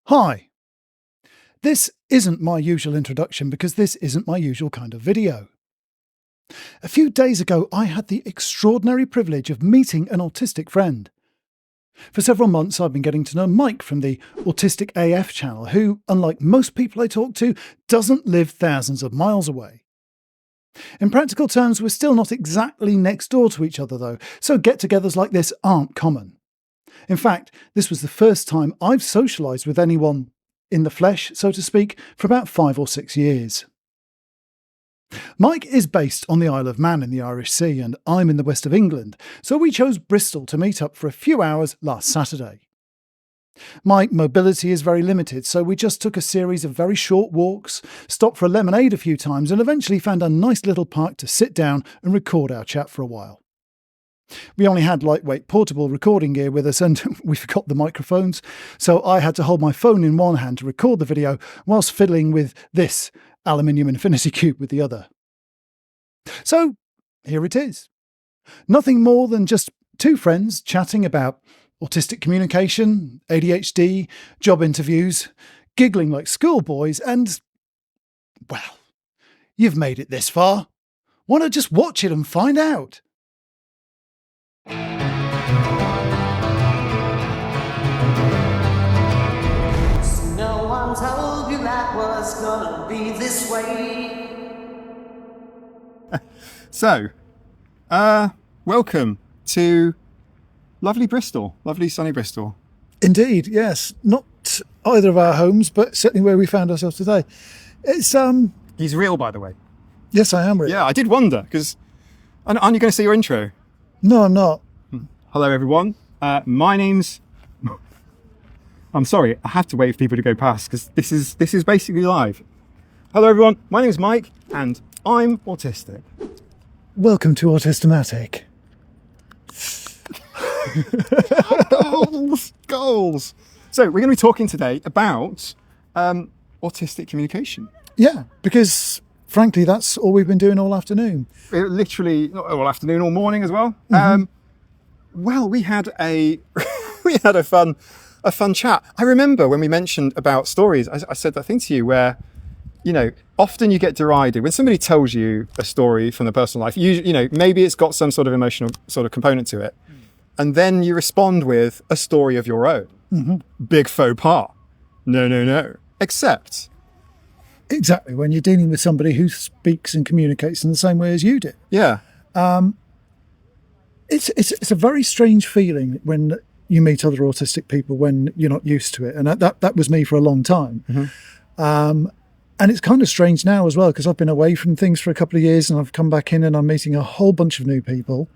Hi. This isn't my usual introduction because this isn't my usual kind of video. A few days ago, I had the extraordinary privilege of meeting an autistic friend. For several months, I've been getting to know Mike from the Autistic AF channel, who, unlike most people I talk to, doesn't live thousands of miles away. In practical terms, we're still not exactly next door to each other, though, so get-togethers like this aren't common. In fact, this was the first time I've socialised with anyone in the flesh, so to speak, for about 5 or 6 years. Mike is based on the Isle of Man in the Irish Sea, and I'm in the west of England, so we chose Bristol to meet up for a few hours last Saturday. My mobility is very limited, so we just took a series of very short walks, stopped for a lemonade a few times, and eventually found a nice little park to sit down and record our chat for a while. We only had lightweight portable recording gear with us and we forgot the microphones, so I had to hold my phone in one hand to record the video whilst fiddling with this aluminium infinity cube with the other. So here it is. Nothing more than just two friends chatting about autistic communication, ADHD, job interviews, giggling like schoolboys and, well, you've made it this far. Why not just watch it and find out? No one told you that was gonna be this way. So, welcome to lovely Bristol, lovely sunny Bristol. Indeed, yes. Not either of our homes, but certainly where we found ourselves today. It's He's real, by the way. Yes, I am really. Yeah, I did wonder, because aren't you going to say your intro? No, I'm not. Hello, everyone. My name's... I'm sorry, I have to wait for people to go past, because this is basically live. Hello, everyone. My name's Mike, and I'm autistic. Welcome to Autismatic. Goals. So we're going to be talking today about autistic communication. Yeah, because frankly, that's all we've been doing all afternoon. Literally, not all afternoon, all morning as well. Well, we had a fun chat. I remember when we mentioned about stories, I said that thing to you where, you know, often you get derided when somebody tells you a story from their personal life. You know, maybe it's got some sort of emotional sort of component to it, and then you respond with a story of your own. Big faux pas. No. Except. Exactly, when you're dealing with somebody who speaks and communicates in the same way as you do. Yeah. It's a very strange feeling when you meet other autistic people when you're not used to it. And that was me for a long time. And it's kind of strange now as well, because I've been away from things for a couple of years and I've come back in and I'm meeting a whole bunch of new people,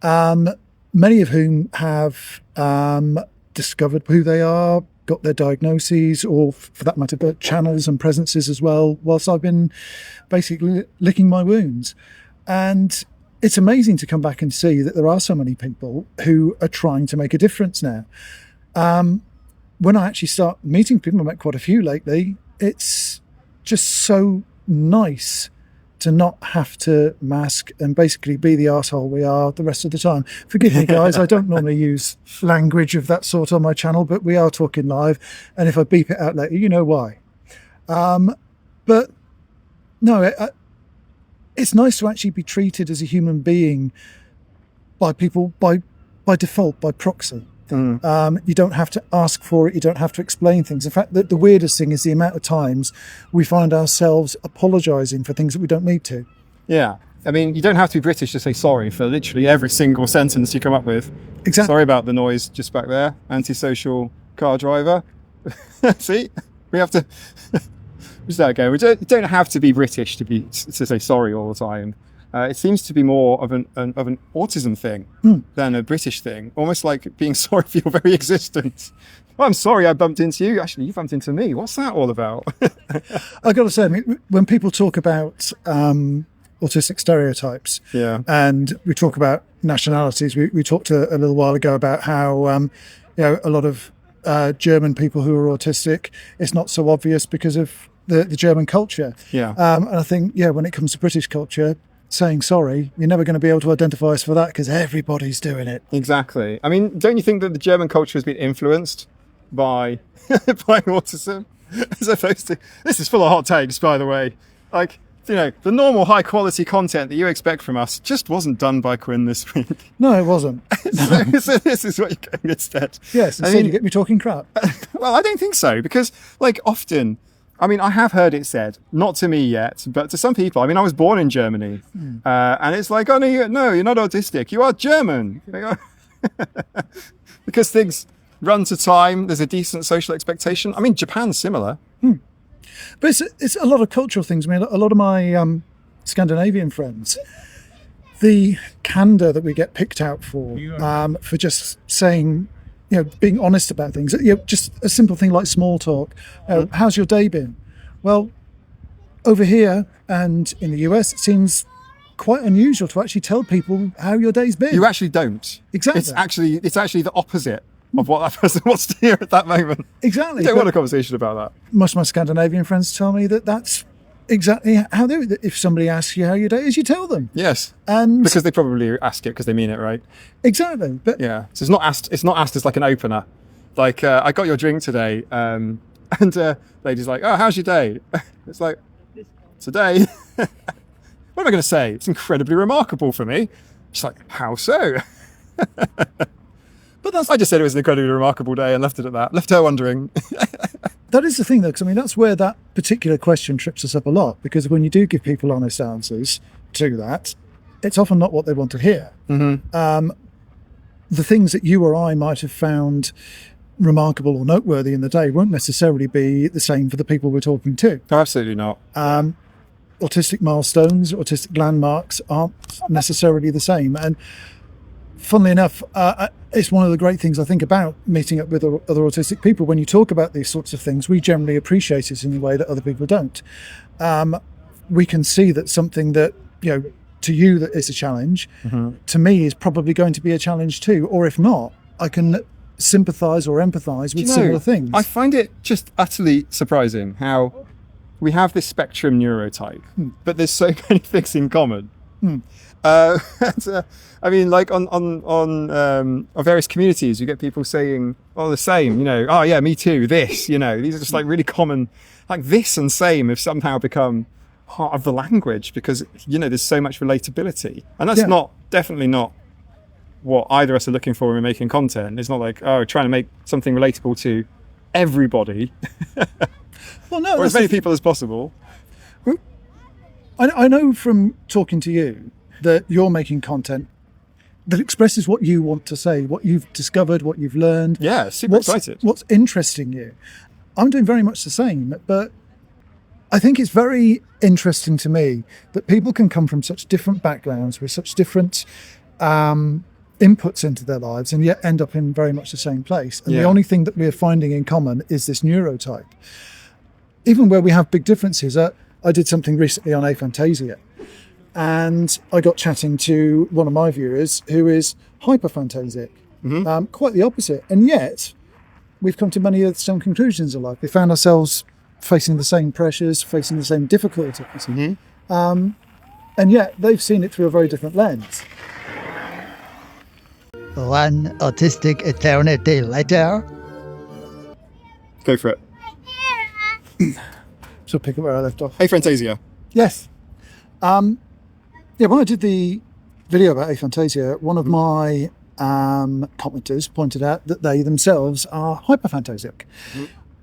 many of whom have discovered who they are, got their diagnoses, or for that matter, but channels and presences as well, whilst I've been basically licking my wounds. And it's amazing to come back and see that there are so many people who are trying to make a difference now. When I actually start meeting people, I've met quite a few lately, it's just so nice to not have to mask and basically be the arsehole we are the rest of the time. Forgive me, guys, I don't normally use language of that sort on my channel, but we are talking live, and if I beep it out later, you know why. But no, it's nice to actually be treated as a human being by people by default, by proxy. You don't have to ask for it. You don't have to explain things. In fact, the weirdest thing is the amount of times we find ourselves apologising for things that we don't need to. Yeah. I mean, you don't have to be British to say sorry for literally every single sentence you come up with. Exactly. Sorry about the noise just back there. Antisocial car driver. See? We have to... Just that again. We don't have to be British to say sorry all the time. It seems to be more of an autism thing than a British thing. Almost like being sorry for your very existence. Well, I'm sorry I bumped into you. Actually, you bumped into me. What's that all about? I've got to say, I mean, when people talk about autistic stereotypes, and we talk about nationalities, we talked a little while ago about how a lot of German people who are autistic, it's not so obvious because of the German culture. And I think, when it comes to British culture, saying sorry, you're never going to be able to identify us for that because everybody's doing it. Exactly. I mean, don't you think that the German culture has been influenced by by autism, as opposed to, this is full of hot takes, by the way. Like, you know, the normal high quality content that you expect from us just wasn't done by Quinn this week. No, it wasn't. So this is what you're getting instead. Yes, instead you get me talking crap. Well, I don't think so, because like often, I mean, I have heard it said, not to me yet, but to some people. I mean, I was born in Germany, and it's like, oh no, you're not autistic, you are German. Because things run to time, there's a decent social expectation. I mean, Japan's similar. But it's a lot of cultural things. I mean, a lot of my Scandinavian friends, the candor that we get picked out for just saying, you know, being honest about things. You know, just a simple thing like small talk. How's your day been? Well, over here and in the US, it seems quite unusual to actually tell people how your day's been. You actually don't. Exactly. It's actually the opposite of what that person wants to hear at that moment. Exactly. You don't want a conversation about that. Most of my Scandinavian friends tell me that that's exactly how they do it. If somebody asks you how your day is, you tell them. Yes. And because they probably ask it because they mean it, right? Exactly. But yeah. So it's not asked as like an opener. Like, I got your drink today, and lady's like, oh, how's your day? It's like, today, what am I going to say? It's incredibly remarkable for me. She's like, how so? But I just said it was an incredibly remarkable day and left it at that. Left her wondering. That is the thing, though, because I mean, that's where that particular question trips us up a lot, because when you do give people honest answers to that, it's often not what they want to hear. The things that you or I might have found remarkable or noteworthy in the day won't necessarily be the same for the people we're talking to. No, absolutely not. Autistic milestones, autistic landmarks aren't necessarily the same. And funnily enough, it's one of the great things I think about meeting up with other autistic people. When you talk about these sorts of things, we generally appreciate it in a way that other people don't. We can see that something that, you know, to you that is a challenge, to me is probably going to be a challenge too. Or if not, I can sympathise or empathise with similar things. I find it just utterly surprising how we have this spectrum neurotype, but there's so many things in common. I mean, like on various communities, you get people saying, "Oh, the same," you know. "Oh, yeah, me too." This, you know, these are just like really common. Like this and same have somehow become part of the language because, you know, there's so much relatability, and that's definitely not what either of us are looking for when we're making content. It's not like, oh, trying to make something relatable to everybody, well, no, or as many people as possible. I know from talking to you that you're making content that expresses what you want to say, what you've discovered, what you've learned. Yeah, super excited. What's interesting you. I'm doing very much the same, but I think it's very interesting to me that people can come from such different backgrounds with such different inputs into their lives and yet end up in very much the same place. And the only thing that we're finding in common is this neurotype. Even where we have big differences, I did something recently on Aphantasia, and I got chatting to one of my viewers who is hyperphantasic, quite the opposite. And yet, we've come to many of the same conclusions in life. We found ourselves facing the same pressures, facing the same difficulties, and yet they've seen it through a very different lens. One autistic eternity later. Go for it. So pick up where I left off. Aphantasia. Yes. When I did the video about Aphantasia, one of my commenters pointed out that they themselves are hyperphantasic.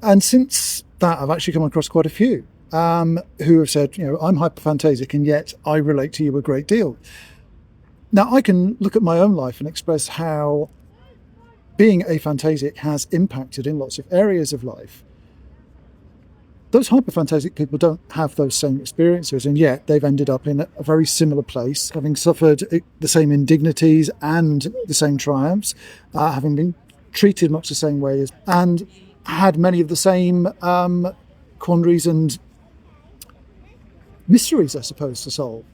And since that, I've actually come across quite a few who have said, you know, I'm hyperphantasic and yet I relate to you a great deal. Now, I can look at my own life and express how being aphantasic has impacted in lots of areas of life. Those hyperphantasic people don't have those same experiences, and yet they've ended up in a very similar place, having suffered the same indignities and the same triumphs, having been treated much the same way, and had many of the same quandaries and mysteries, I suppose, to solve.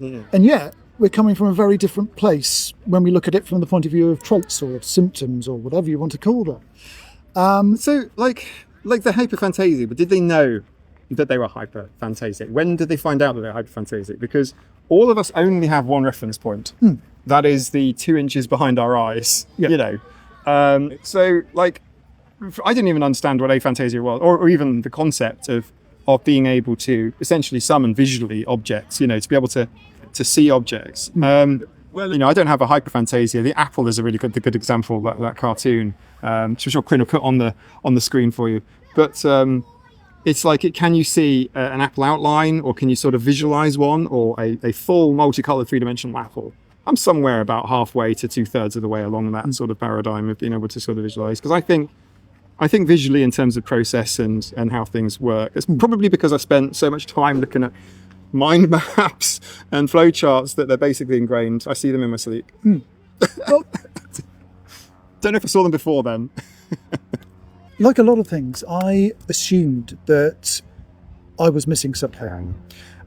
And yet, we're coming from a very different place when we look at it from the point of view of traits or symptoms or whatever you want to call them. So, like the hyperphantasia, but did they know that they were hyperphantasic? When did they find out that they were hyperphantasic? Because all of us only have one reference point. That is the 2 inches behind our eyes, you know. So, like, I didn't even understand what aphantasia was, or even the concept of being able to essentially summon visually objects, to be able to see objects. Well, I don't have a hyperphantasia. The apple is a really good example, that cartoon, which I'm sure Quinn will put on the screen for you. But it's like, can you see an apple outline, or can you sort of visualize one, or a full multicolored three-dimensional apple? I'm somewhere about halfway to 2/3 of the way along that sort of paradigm of being able to sort of visualize. Because I think visually, in terms of process and how things work, it's probably because I spent so much time looking at mind maps and flowcharts that they're basically ingrained. I see them in my sleep. Well, Don't know if I saw them before then. like a lot of things, I assumed that I was missing something.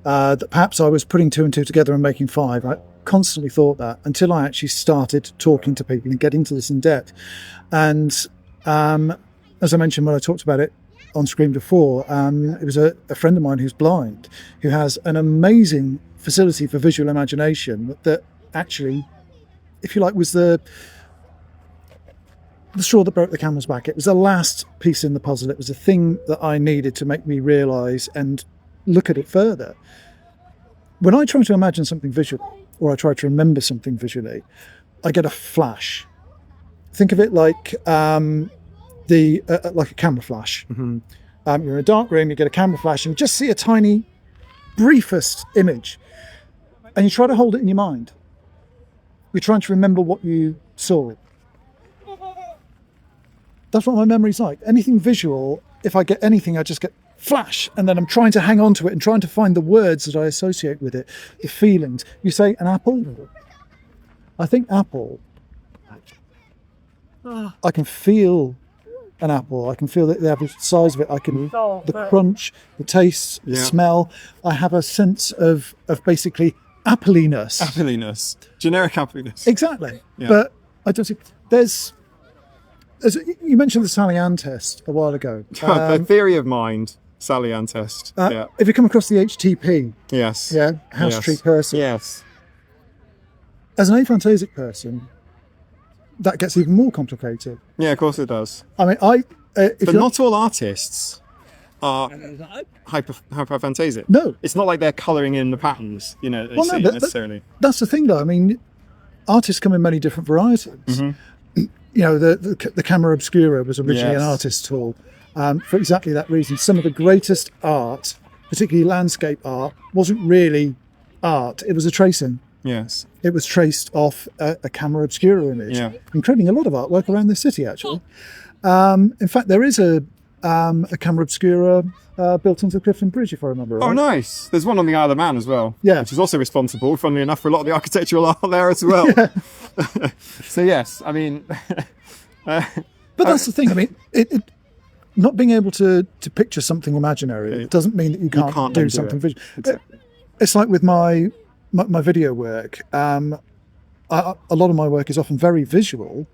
That perhaps I was putting 2 and 2 together and making 5. I constantly thought that until I actually started talking to people and getting to this in depth. And as I mentioned when I talked about it on screen before, it was a friend of mine who's blind, who has an amazing facility for visual imagination that actually, if you like, was the straw that broke the camel's back. It was the last piece in the puzzle. It was the thing that I needed to make me realise and look at it further. When I try to imagine something visually, or I try to remember something visually, I get a flash. Think of it like like a camera flash. Mm-hmm. You're in a dark room, you get a camera flash, and you just see a tiny, briefest image, and you try to hold it in your mind. You're trying to remember what you saw. That's what my memory's like. Anything visual, if I get anything, I just get flash, and then I'm trying to hang on to it and trying to find the words that I associate with it, the feelings. You say an apple? I think apple. I can feel an apple. I can feel the average size of it. I can the crunch, the taste, the smell. I have a sense of basically appliness. Appliness. Generic appliness. Exactly. Yeah. But I don't see. There's you mentioned the Sally Ann test a while ago. The theory of mind, Sally Ann test. If you come across the HTP, Yes. house tree person, Yes. as an aphantasic person, that gets even more complicated. Yeah, of course it does. I mean, But not all artists are hyperphantasic. No. It's not like they're colouring in the patterns, necessarily. That's the thing, though. I mean, artists come in many different varieties. Mm-hmm. The camera Obscura was originally an artist's tool for exactly that reason. Some of the greatest art, particularly landscape art, wasn't really art. It was a tracing. Yes. It was traced off a camera Obscura image, including a lot of artwork around the city, actually. In fact, there is a camera Obscura built into the Clifton Bridge, if I remember right. Oh, nice. There's one on the Isle of Man as well. Yeah. Which is also responsible, funnily enough, for a lot of the architectural art there as well. So, yes, I mean... But that's the thing. I mean, it not being able to picture something imaginary doesn't mean that you can't do something visual. Exactly. It's like with my video work. A lot of my work is often very visual,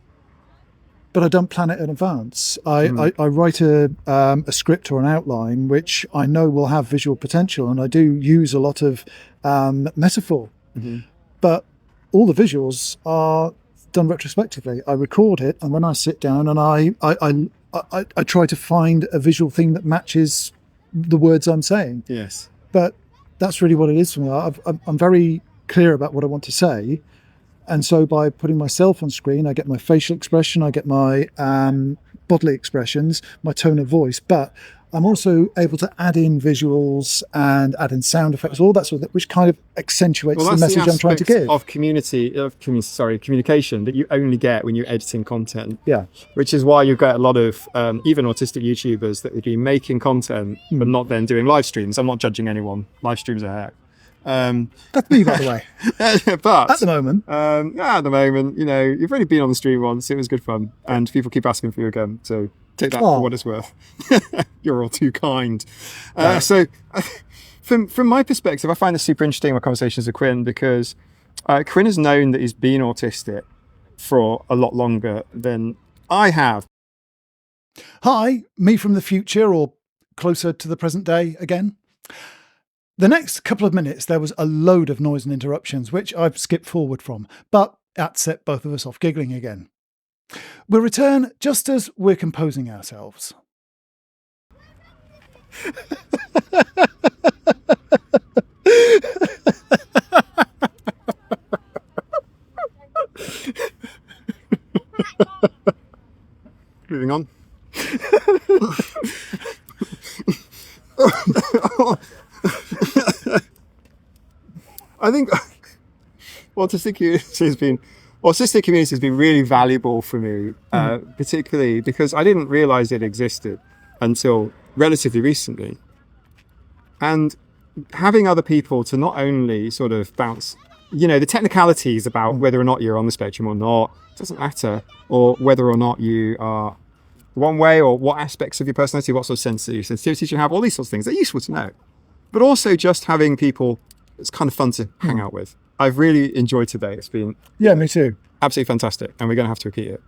but I don't plan it in advance. I write a script or an outline which I know will have visual potential, and I do use a lot of metaphor. Mm-hmm. But all the visuals are done retrospectively. I record it, and when I sit down and I try to find a visual thing that matches the words I'm saying. Yes. But that's really what it is for me. I'm very clear about what I want to say. And so by putting myself on screen, I get my facial expression, I get my bodily expressions, my tone of voice, but I'm also able to add in visuals and add in sound effects, all that sort of thing, which kind of accentuates the message I'm trying to give. Of communication that you only get when you're editing content. Yeah. Which is why you get a lot of even autistic YouTubers that would be making content but not then doing live streams. I'm not judging anyone. Live streams are heck. That's me, by the way. But at the moment, you've already been on the stream once. It was good fun, and people keep asking for you again. So take that for what it's worth. You're all too kind. So, from my perspective, I find this super interesting. My conversations with Quinn, because Quinn has known that he's been autistic for a lot longer than I have. Hi, me from the future, or closer to the present day again. The next couple of minutes, there was a load of noise and interruptions, which I've skipped forward from, but that set both of us off giggling again. We'll return just as we're composing ourselves. Moving on. I think autistic community has been really valuable for me, particularly because I didn't realize it existed until relatively recently. And having other people to not only sort of bounce, the technicalities about whether or not you're on the spectrum or not, doesn't matter, or whether or not you are one way, or what aspects of your personality, what sort of sensitivities you have, all these sorts of things, they're useful to know. But also just having people, it's kind of fun to hang out with. I've really enjoyed today. It's been me too. Absolutely fantastic, and we're going to have to repeat it.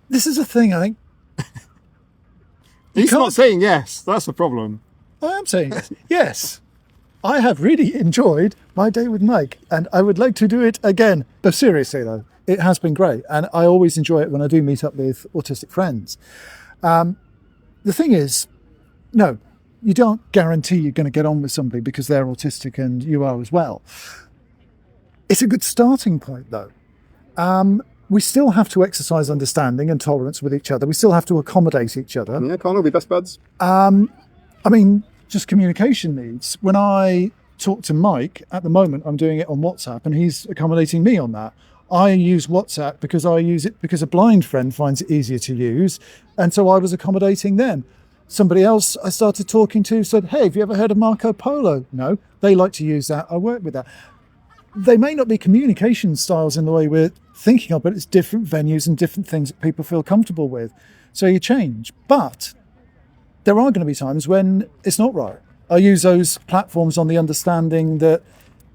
This is a thing, I think. He's not saying yes. That's the problem. I am saying yes. I have really enjoyed my day with Mike, and I would like to do it again. But seriously, though, it has been great, and I always enjoy it when I do meet up with autistic friends. The thing is, no, you don't guarantee you're going to get on with somebody because they're autistic and you are as well. It's a good starting point, though. We still have to exercise understanding and tolerance with each other. We still have to accommodate each other. Yeah, Connor, we best buds. Just communication needs. When I talk to Mike, at the moment, I'm doing it on WhatsApp, and he's accommodating me on that. I use WhatsApp because I use it because a blind friend finds it easier to use, and so I was accommodating them. Somebody else I started talking to said, hey, have you ever heard of Marco Polo? No, they like to use that. I work with that. They may not be communication styles in the way we're thinking of, but it's different venues and different things that people feel comfortable with. So you change. But there are going to be times when it's not right. I use those platforms on the understanding that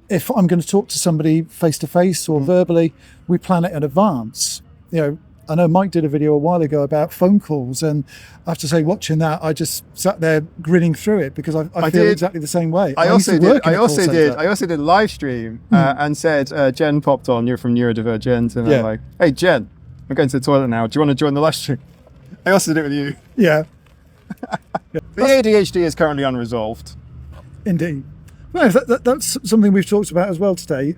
if I'm going to talk to somebody face-to-face or verbally, we plan it in advance. I know Mike did a video a while ago about phone calls, and I have to say, watching that, I just sat there grinning through it because I feel exactly the same way. I also did a live stream and said, Jen popped on, you're from Neurodivergent, and I'm like, hey, Jen, I'm going to the toilet now. Do you want to join the live stream? I also did it with you. Yeah. The ADHD is currently unresolved. Indeed. Well, that's something we've talked about as well today.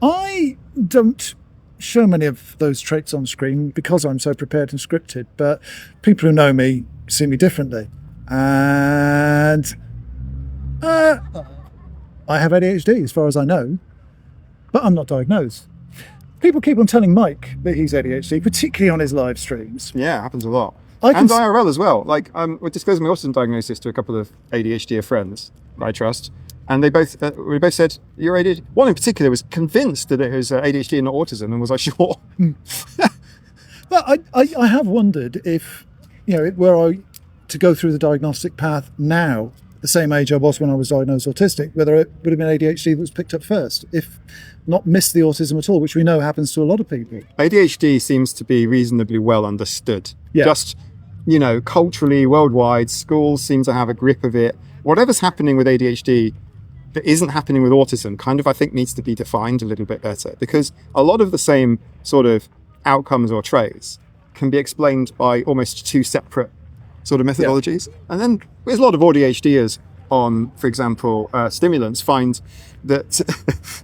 I don't show many of those traits on screen because I'm so prepared and scripted, but people who know me see me differently. And I have ADHD as far as I know, but I'm not diagnosed. People keep on telling Mike that he's ADHD, particularly on his live streams. Yeah, it happens a lot. And IRL as well. Like, we're disclosing my autism diagnosis to a couple of ADHD friends that I trust. And we both said, you're ADHD. One in particular was convinced that it was ADHD and not autism, and was like, sure. Well, I have wondered if, were I to go through the diagnostic path now, the same age I was when I was diagnosed autistic, whether it would have been ADHD that was picked up first, if not missed the autism at all, which we know happens to a lot of people. ADHD seems to be reasonably well understood. Yeah. Just, culturally, worldwide, schools seem to have a grip of it. Whatever's happening with ADHD that isn't happening with autism kind of, I think, needs to be defined a little bit better, because a lot of the same sort of outcomes or traits can be explained by almost two separate sort of methodologies. Yeah. And then there's a lot of ADHDers on, for example, stimulants find that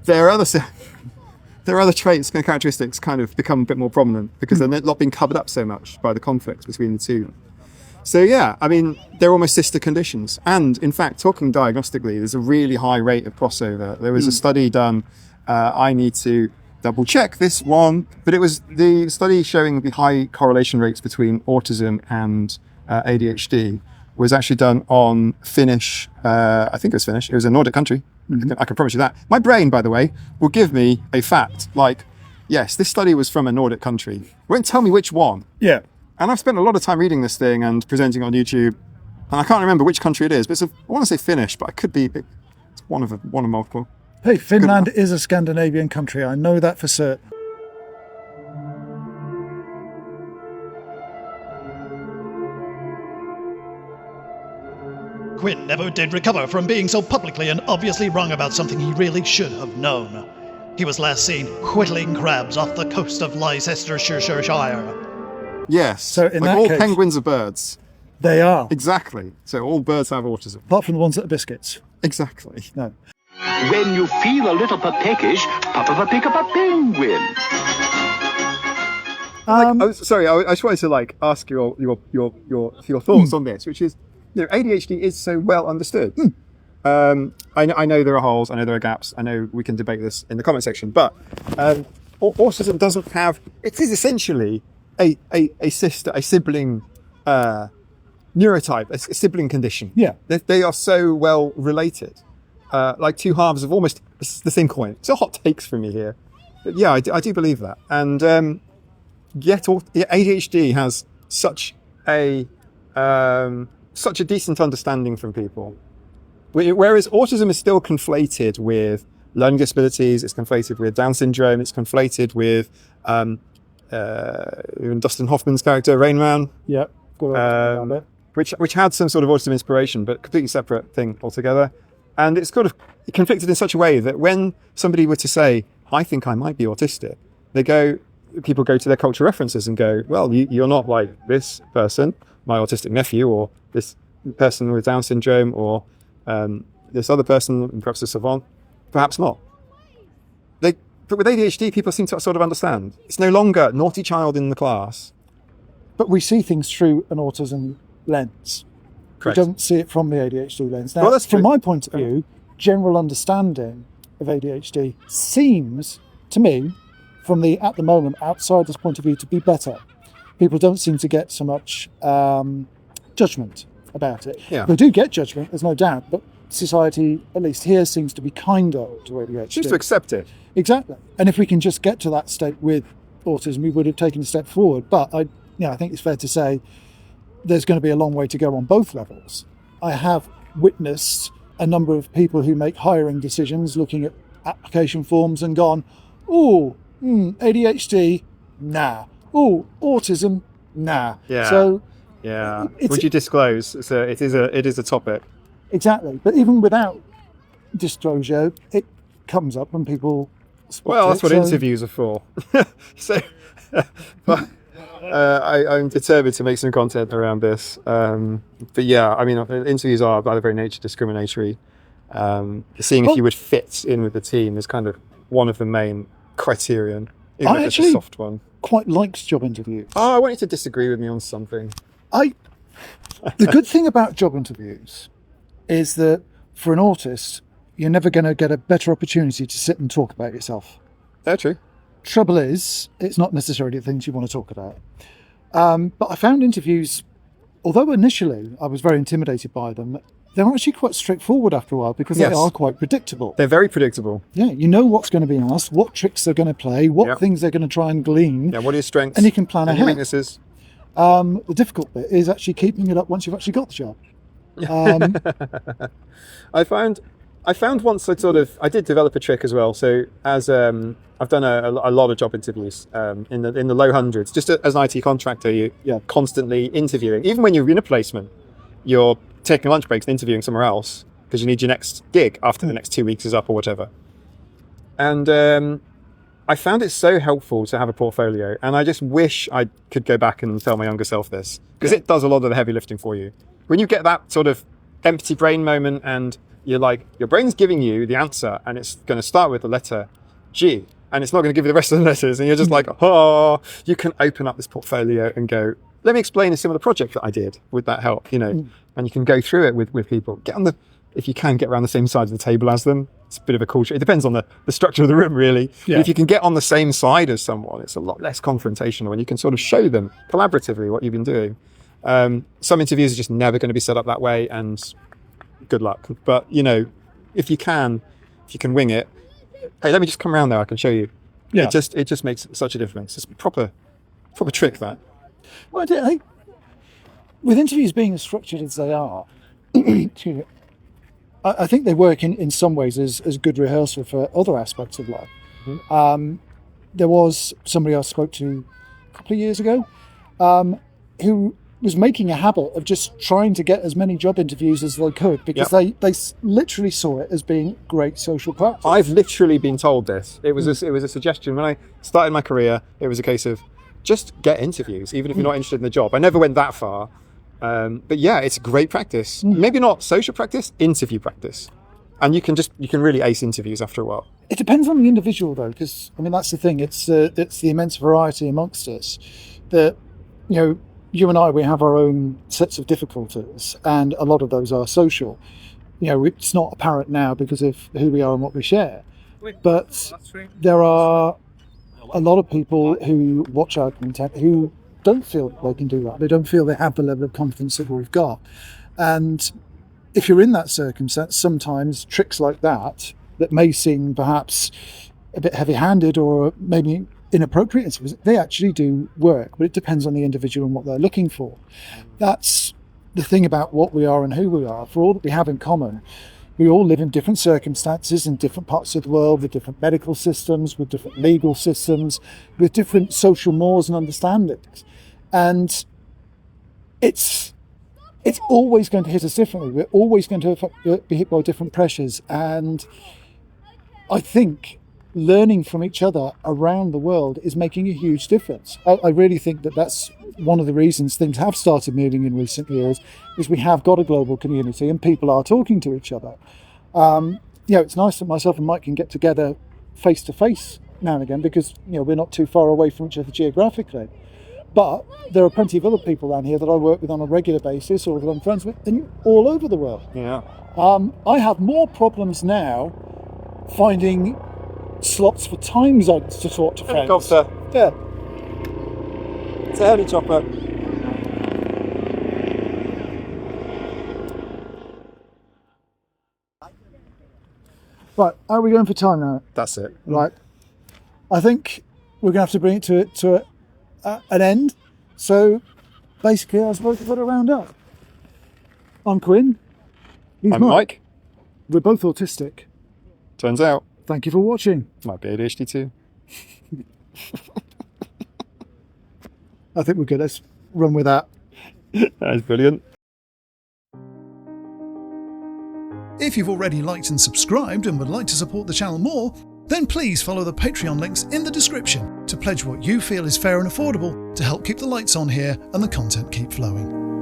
there are other traits and characteristics kind of become a bit more prominent because they're not being covered up so much by the conflict between the two. So yeah, I mean, they're almost sister conditions. And in fact, talking diagnostically, there's a really high rate of crossover. There was a study done, I need to double check this one, but it was the study showing the high correlation rates between autism and ADHD was actually done on Finnish, I think it was Finnish, it was a Nordic country. I can promise you that. My brain, by the way, will give me a fact like, yes, this study was from a Nordic country. It won't tell me which one. Yeah. And I've spent a lot of time reading this thing and presenting on YouTube, and I can't remember which country it is, but I want to say Finnish, but I could be, it's one of multiple. Hey, Finland is a Scandinavian country. I know that for certain. Quinn never did recover from being so publicly and obviously wrong about something he really should have known. He was last seen whittling crabs off the coast of Leicestershire. Yes. So in like that all case- penguins are birds. They are. Exactly. So all birds have autism. Apart from the ones that are biscuits. Exactly. No. When you feel a little peckish, pop up a pick up a penguin. Sorry, I just wanted to ask your thoughts on this, which is, ADHD is so well understood. I know there are holes, I know there are gaps, I know we can debate this in the comment section, but autism doesn't have. It is essentially a sibling neurotype, a sibling condition. Yeah. They are so well related, like two halves of almost the same coin. It's a hot takes for me here, but yeah, I do believe that, and. Yet ADHD has such a decent understanding from people, whereas autism is still conflated with learning disabilities. It's conflated with Down syndrome. It's conflated with even Dustin Hoffman's character Rain Man, Yeah. which had some sort of autism inspiration, but completely separate thing altogether. And it's kind of conflicted in such a way that when somebody were to say, "I think I might be autistic," people go to their cultural references and go, well, you're not like this person, my autistic nephew, or this person with Down syndrome, or this other person, perhaps a savant, perhaps not. But with ADHD, people seem to sort of understand. It's no longer naughty child in the class. But we see things through an autism lens. Correct. We don't see it from the ADHD lens. Now, Well, that's from true. my point of view, general understanding of ADHD seems, to me, from the at the moment outsider's point of view, to be better. People don't seem to get so much judgment about it. Yeah. They do get judgment, there's no doubt, but society, at least here, seems to be kinder to ADHD. Choose to accept it. Exactly. And if we can just get to that state with autism, we would have taken a step forward. But I think it's fair to say there's going to be a long way to go on both levels. I have witnessed a number of people who make hiring decisions looking at application forms and gone, ADHD, nah. Autism, nah. Yeah. So Yeah. It's- Would you disclose? So it is a topic. exactly. But even without disclosure, it comes up and people spot Well, that's it, what so- interviews are for. So, but, I'm determined to make some content around this. But yeah, I mean, interviews are by their very nature discriminatory. Seeing if you would fit in with the team is kind of one of the main criterion. Even I if it's a actually- soft one. Quite likes job interviews. Oh, I want you to disagree with me on something. The good thing about job interviews is that for an autist, you're never going to get a better opportunity to sit and talk about yourself. Yeah, true. Trouble is, it's not necessarily the things you want to talk about. But I found interviews, although initially I was very intimidated by them, they're actually quite straightforward after a while because Yes. they are quite predictable. They're very predictable. Yeah, you know what's going to be asked, what tricks they're going to play, what Yep. things they're going to try and glean. Yeah, what are your strengths? And you can plan and your ahead. weaknesses? The difficult bit is actually keeping it up once you've actually got the job. I found once I did develop a trick as well. So as I've done a lot of job interviews in the low hundreds. Just as an IT contractor, you're constantly interviewing. Even when you're in a placement, you're taking lunch breaks and interviewing somewhere else because you need your next gig after the next 2 weeks is up or whatever. And I found it so helpful to have a portfolio, and I just wish I could go back and tell my younger self this, because it does a lot of the heavy lifting for you. When you get that sort of empty brain moment and you're like, your brain's giving you the answer and it's going to start with the letter G and it's not going to give you the rest of the letters, and you're just like, oh, you can open up this portfolio and go, let me explain a similar project that I did. Would that help? And you can go through it with people. If you can get around the same side of the table as them, it's a bit of a culture. It depends on the structure of the room, really. Yeah. But if you can get on the same side as someone, it's a lot less confrontational, and you can sort of show them collaboratively what you've been doing. Some interviews are just never going to be set up that way, and good luck. But if you can wing it, hey, let me just come around there. I can show you. Yeah. It just makes such a difference. It's a proper trick, that. Well, I think with interviews being as structured as they are, excuse me, I think they work in some ways as good rehearsal for other aspects of life. There was somebody I spoke to a couple of years ago who was making a habit of just trying to get as many job interviews as they could because they literally saw it as being great social practice. I've literally been told this. It was a suggestion when I started my career. It was a case of just get interviews, even if you're not interested in the job. I never went that far, but yeah, it's great practice. Maybe not social practice, interview practice, and you can really ace interviews after a while. It depends on the individual though, because I mean that's the thing. It's the immense variety amongst us that you and I, we have our own sets of difficulties, and a lot of those are social. It's not apparent now because of who we are and what we share, but there are a lot of people who watch our content who don't feel that they can do that. They don't feel they have the level of confidence that we've got. And if you're in that circumstance, sometimes tricks like that may seem perhaps a bit heavy-handed or maybe inappropriate, they actually do work, but it depends on the individual and what they're looking for. That's the thing about what we are and who we are. For all that we have in common, we all live in different circumstances in different parts of the world, with different medical systems, with different legal systems, with different social mores and understandings. And it's always going to hit us differently. We're always going to be hit by different pressures. And I think learning from each other around the world is making a huge difference. I really think that that's one of the reasons things have started moving in recent years, is we have got a global community and people are talking to each other. It's nice that myself and Mike can get together face to face now and again because we're not too far away from each other geographically. But there are plenty of other people around here that I work with on a regular basis or that I'm friends with all over the world. Yeah. I have more problems now finding slots for time zones to talk to friends. Helicopter. Yeah. It's a heli chopper. Right, are we going for time now? That's it. Right. I think we're going to have to bring it to an end. So basically, I suppose we've got to round up. I'm Quinn. He's I'm Mike. We're both autistic. Turns out. Thank you for watching. Might be ADHD too. I think we're good. Let's run with that. That is brilliant. If you've already liked and subscribed and would like to support the channel more, then please follow the Patreon links in the description to pledge what you feel is fair and affordable to help keep the lights on here and the content keep flowing.